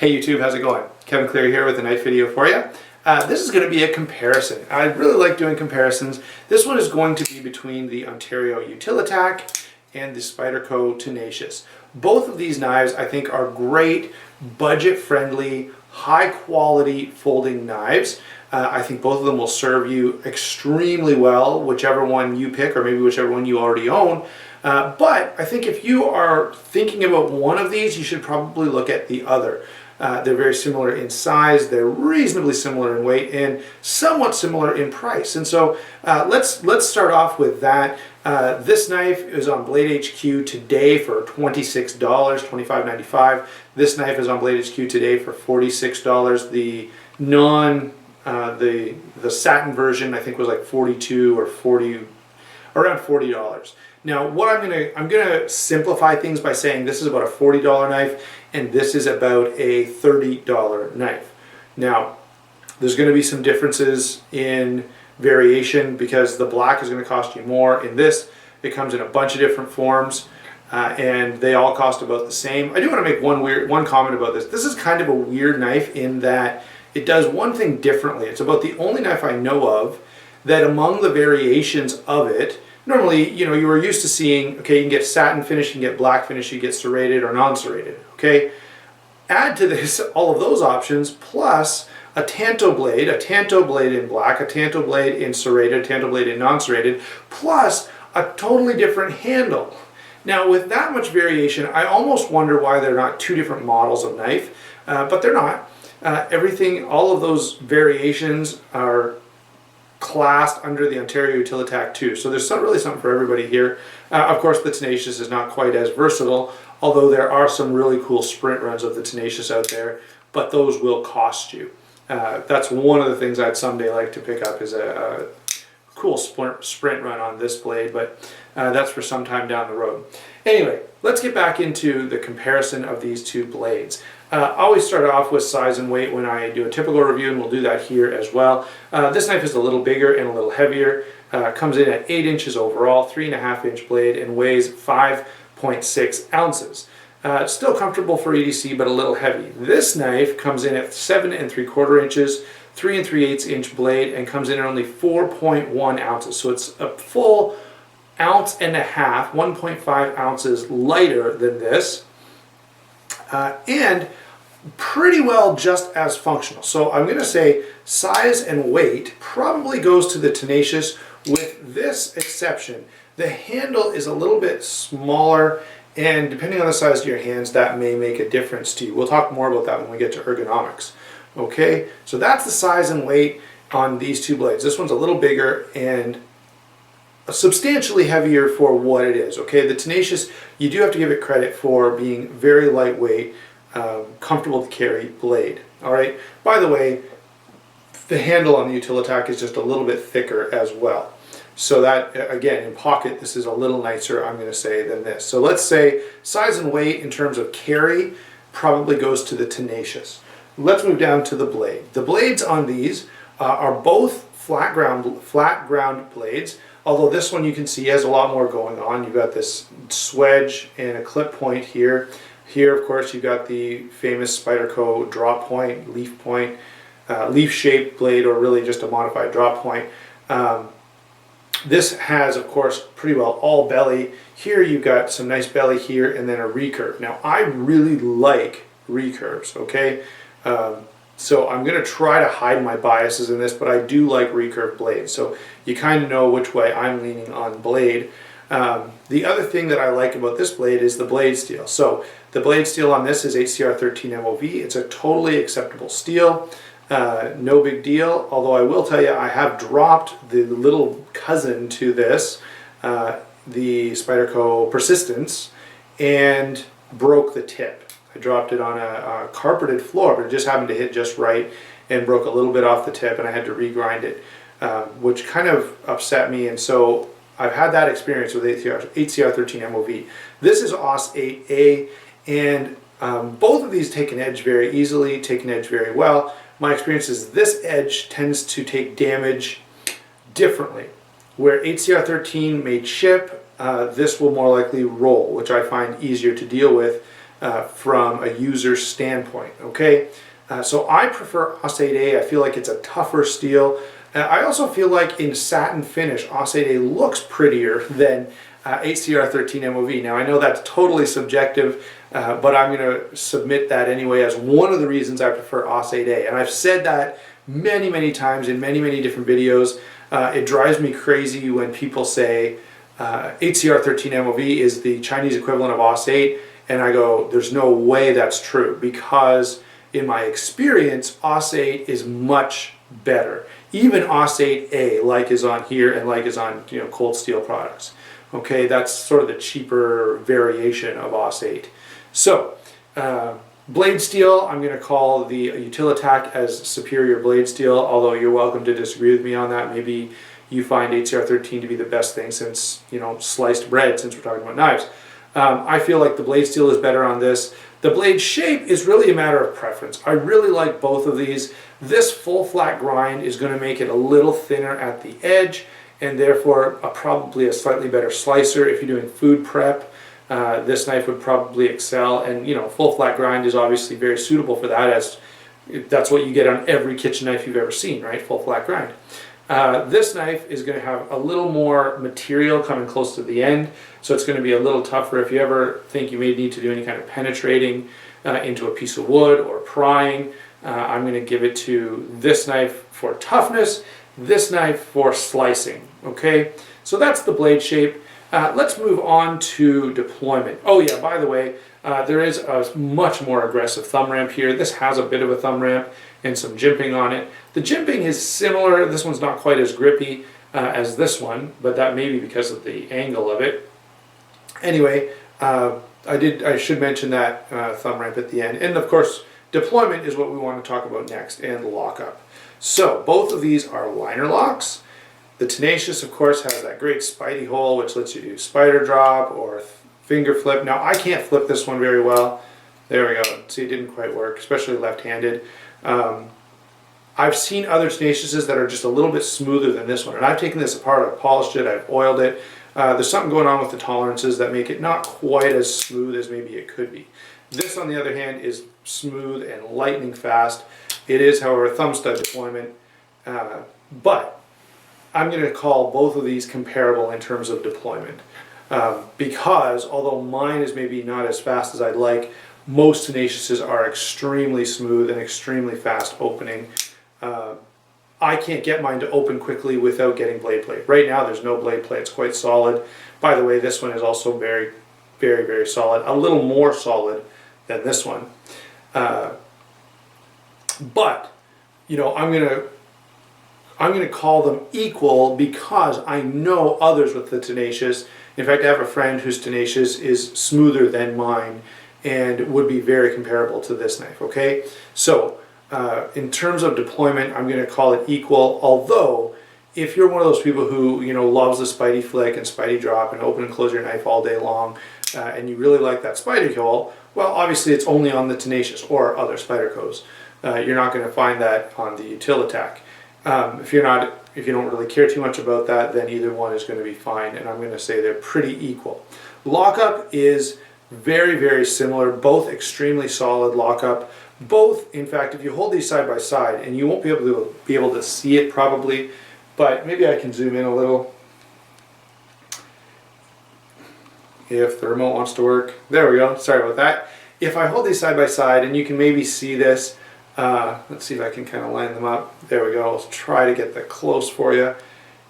Hey YouTube, how's it going? Kevin Clear here with a knife video for you. This is going to be a comparison. I really like doing comparisons. This one is going to be between the Ontario Utilitac and the Spyderco Tenacious. Both of these knives I think are great, budget-friendly, high-quality folding knives. I think both of them will serve you extremely well, whichever one you pick, or maybe whichever one you already own. But I think if you are thinking about one of these, you should probably look at the other. They're very similar in size, they're reasonably similar in weight, and somewhat similar in price. And so let's start off with that. This knife is on Blade HQ today for $26, $25.95. This knife is on Blade HQ today for $46. The the satin version I think was like $42 or around $40. Now, what I'm gonna simplify things by saying this is about a $40 knife and this is about a $30 knife. Now, there's going to be some differences in variation because the black is going to cost you more. In this, it comes in a bunch of different forms and they all cost about the same. I do want to make one comment about this. This is kind of a weird knife in that it does one thing differently. It's about the only knife I know of that among the variations of it, normally, you know, you are used to seeing, okay, you can get satin finish, you can get black finish, you get serrated or non-serrated, okay? Add to this all of those options, plus a tanto blade in black, a tanto blade in serrated, a tanto blade in non-serrated, plus a totally different handle. Now, with that much variation, I almost wonder why they're not two different models of knife, but they're not. All of those variations are classed under the Ontario Utilitac too. So there's really something for everybody here. Of course, the Tenacious is not quite as versatile, although there are some really cool sprint runs of the Tenacious out there, but those will cost you. That's one of the things I'd someday like to pick up is a cool sprint run on this blade, but that's for some time down the road. Anyway, let's get back into the comparison of these two blades. I always start off with size and weight when I do a typical review, and we'll do that here as well. This knife is a little bigger and a little heavier. Comes in at 8 inches overall, 3.5 inch blade, and weighs 5.6 ounces. It's still comfortable for EDC, but a little heavy. This knife comes in at 7 3/4 inches, 3 3/8 inch blade, and comes in at only 4.1 ounces. So it's a full ounce and a half, 1.5 ounces lighter than this. And pretty well just as functional. So I'm going to say size and weight probably goes to the Tenacious, with this exception. The handle is a little bit smaller, and depending on the size of your hands, that may make a difference to you. We'll talk more about that when we get to ergonomics. Okay, so that's the size and weight on these two blades. This one's a little bigger and substantially heavier for what it is. Okay, the Tenacious, you do have to give it credit for being very lightweight, comfortable to carry blade. All right, by the way, the handle on the Utilitac is just a little bit thicker as well. So that, again, in pocket, this is a little nicer, I'm going to say, than this. So let's say size and weight in terms of carry probably goes to the Tenacious. Let's move down to the blade. The blades on these are both flat ground blades, although this one you can see has a lot more going on. You've got this swedge and a clip point here. Here, of course, you've got the famous Spyderco drop point, leaf-shaped blade, or really just a modified drop point. This has, of course, pretty well all belly. Here you've got some nice belly here and then a recurve. Now, I really like recurves, okay? So I'm going to try to hide my biases in this, but I do like recurve blades. So you kind of know which way I'm leaning on blade. The other thing that I like about this blade is the blade steel. So the blade steel on this is HCR 13 MOV. It's a totally acceptable steel. No big deal, although I will tell you I have dropped the little cousin to this, the Spyderco Persistence, and broke the tip. I dropped it on a carpeted floor, but it just happened to hit just right and broke a little bit off the tip, and I had to regrind it, which kind of upset me. And so I've had that experience with HCR 13 MOV. This is OS 8A, and both of these take an edge very easily, take an edge very well. My experience is this edge tends to take damage differently. Where HCR 13 may chip, this will more likely roll, which I find easier to deal with. from a user standpoint, okay? So I prefer AUS8A. I feel like it's a tougher steel. I also feel like in satin finish, AUS8A looks prettier than HCR13 MOV. Now I know that's totally subjective, but I'm going to submit that anyway as one of the reasons I prefer AUS8A. And I've said that many, many times in many, many different videos. It drives me crazy when people say HCR13 MOV is the Chinese equivalent of AUS8, and I go, there's no way that's true, because in my experience, AUS8 is much better. Even AUS8A, like is on here and like is on cold steel products. Okay, that's sort of the cheaper variation of AUS8. So, blade steel, I'm going to call the Utilitac as superior blade steel, although you're welcome to disagree with me on that. Maybe you find HCR13 to be the best thing since, sliced bread, since we're talking about knives. I feel like the blade steel is better on this. The blade shape is really a matter of preference. I really like both of these. This full flat grind is going to make it a little thinner at the edge, and therefore probably a slightly better slicer. If you're doing food prep, this knife would probably excel, and full flat grind is obviously very suitable for that, as that's what you get on every kitchen knife you've ever seen, right? Full flat grind. This knife is going to have a little more material coming close to the end, so it's going to be a little tougher if you ever think you may need to do any kind of penetrating into a piece of wood or prying. I'm going to give it to this knife for toughness, this knife for slicing. Okay, so that's the blade shape. Let's move on to deployment. Oh yeah, by the way, there is a much more aggressive thumb ramp here. This has a bit of a thumb ramp and some jimping on it. The jimping is similar. This one's not quite as grippy as this one, but that may be because of the angle of it. Anyway, I should mention that thumb ramp at the end. And of course, deployment is what we want to talk about next, and lockup. So both of these are liner locks. The Tenacious, of course, has that great Spidey hole, which lets you do spider drop or finger flip. Now, I can't flip this one very well. There we go. See, it didn't quite work, especially left-handed. I've seen other Tenaciouses that are just a little bit smoother than this one, and I've taken this apart, I've polished it, I've oiled it. There's something going on with the tolerances that make it not quite as smooth as maybe it could be. This, on the other hand, is smooth and lightning fast. It is, however, thumb stud deployment, but I'm going to call both of these comparable in terms of deployment, because although mine is maybe not as fast as I'd like, most Tenaciouses are extremely smooth and extremely fast opening. I can't get mine to open quickly without getting blade play. Right now there's no blade play, it's quite solid. By the way, this one is also very, very, very solid, a little more solid than this one. But, I'm going to call them equal because I know others with the Tenacious. In fact, I have a friend whose Tenacious is smoother than mine and would be very comparable to this knife, okay? So, in terms of deployment, I'm going to call it equal, although if you're one of those people who, loves the Spidey flick and Spidey drop and open and close your knife all day long, and you really like that Spidey hole, well, obviously it's only on the Tenacious or other Spydercos. You're not going to find that on the Utilitac. If you don't really care too much about that, then either one is going to be fine, and I'm going to say they're pretty equal. Lockup is very, very similar, both extremely solid lockup. Both, in fact, if you hold these side by side, and you won't be able to see it probably, but maybe I can zoom in a little. If the remote wants to work. There we go, sorry about that. If I hold these side by side, and you can maybe see this, let's see if I can kind of line them up. There we go. I'll try to get that close for you.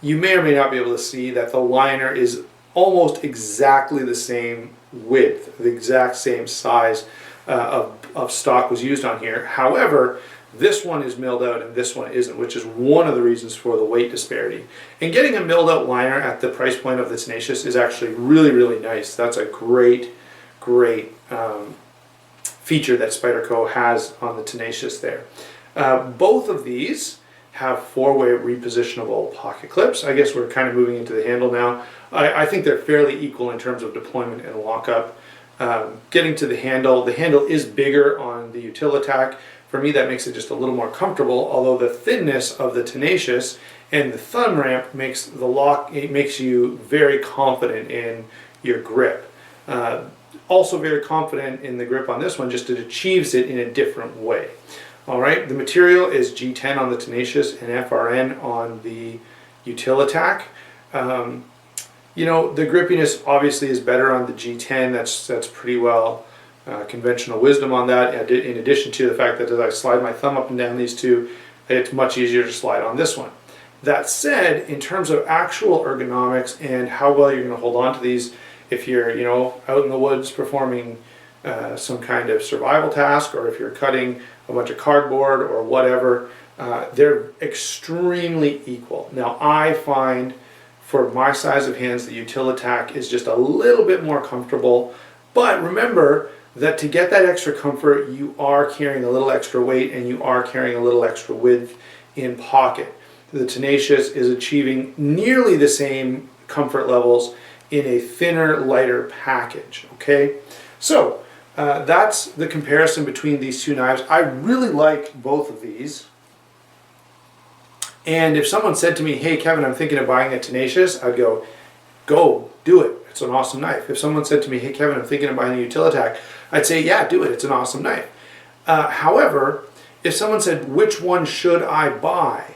You may or may not be able to see that the liner is almost exactly the same width, the exact same size of stock was used on here. However, this one is milled out and this one isn't, which is one of the reasons for the weight disparity. And getting a milled out liner at the price point of the Tenacious is actually really, really nice. That's a great, great feature that Spyderco has on the Tenacious there. Both of these have four-way repositionable pocket clips. I guess we're kind of moving into the handle now. I think they're fairly equal in terms of deployment and lockup. Getting to the handle is bigger on the Utilitac. For me, that makes it just a little more comfortable, although the thinness of the Tenacious and the thumb ramp makes the lock, it makes you very confident in your grip. also very confident in the grip on this one, just it achieves it in a different way. All right, the material is G10 on the Tenacious and FRN on the Utilitac. You know, the grippiness obviously is better on the G10. That's pretty well conventional wisdom on that. In addition to the fact that as I slide my thumb up and down these two, it's much easier to slide on this one. That said, in terms of actual ergonomics and how well you're going to hold on to these, if you're, you know, out in the woods performing some kind of survival task, or if you're cutting a bunch of cardboard or whatever, they're extremely equal. Now, I find for my size of hands, the Utilitac is just a little bit more comfortable, but remember that to get that extra comfort, you are carrying a little extra weight and you are carrying a little extra width in pocket. The Tenacious is achieving nearly the same comfort levels in a thinner, lighter package, okay? So that's the comparison between these two knives. I really like both of these. And if someone said to me, hey Kevin, I'm thinking of buying a Tenacious, I'd go do it. It's an awesome knife. If someone said to me, hey Kevin, I'm thinking of buying a Utilitac, I'd say, yeah, do it. It's an awesome knife. However, if someone said, which one should I buy?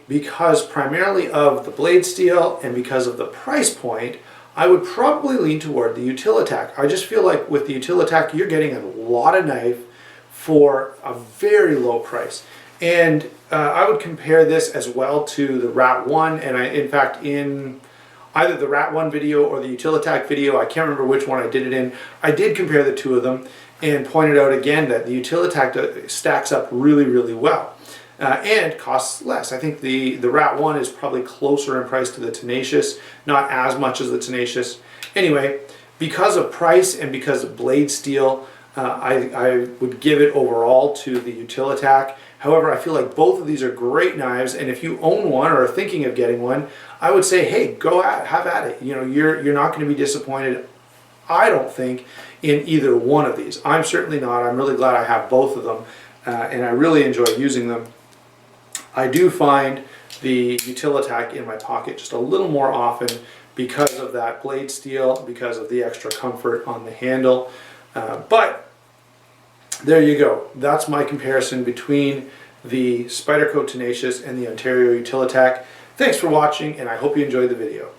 Because primarily of the blade steel and because of the price point, I would probably lean toward the Utilitac. I just feel like with the Utilitac, you're getting a lot of knife for a very low price. And I would compare this as well to the Rat 1, and in fact, in either the Rat 1 video or the Utilitac video, I can't remember which one I did it in, I did compare the two of them and pointed out again that the Utilitac stacks up really, really well and costs less. I think the Rat 1 is probably closer in price to the Tenacious, not as much as the Tenacious. Anyway, because of price and because of blade steel, I would give it overall to the Utilitac. However, I feel like both of these are great knives, and if you own one or are thinking of getting one, I would say, hey, have at it. You know, you're not going to be disappointed, I don't think, in either one of these. I'm certainly not. I'm really glad I have both of them, and I really enjoy using them. I do find the Utilitac in my pocket just a little more often because of that blade steel, because of the extra comfort on the handle, but there you go. That's my comparison between the Spyderco Tenacious and the Ontario Utilitac. Thanks for watching, and I hope you enjoyed the video.